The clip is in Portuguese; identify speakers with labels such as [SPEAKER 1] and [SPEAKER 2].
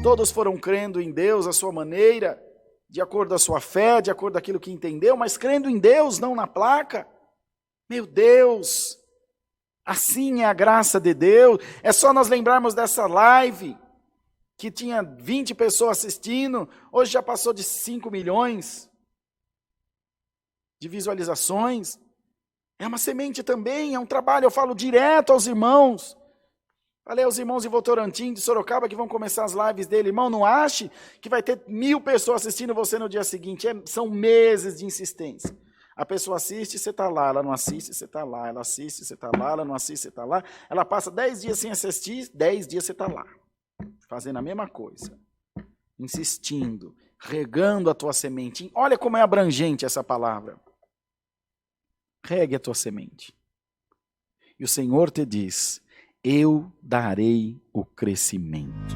[SPEAKER 1] Todos foram crendo em Deus à sua maneira, de acordo com a sua fé, de acordo com aquilo que entendeu, mas crendo em Deus, não na placa. Meu Deus, assim é a graça de Deus. É só nós lembrarmos dessa live, que tinha 20 pessoas assistindo, hoje já passou de 5 milhões de visualizações. É uma semente também, é um trabalho, eu falo direto aos irmãos. Falei aos irmãos de Votorantim, de Sorocaba, que vão começar as lives dele. Irmão, não ache que vai ter 1000 pessoas assistindo você no dia seguinte. São meses de insistência. A pessoa assiste, você está lá. Ela não assiste, você está lá. Ela assiste, você está lá. Ela não assiste, você está lá. Ela passa 10 dias sem assistir, 10 dias você está lá. Fazendo a mesma coisa. Insistindo, regando a tua semente. Olha como é abrangente essa palavra. Regue a tua semente. E o Senhor te diz: eu darei o crescimento.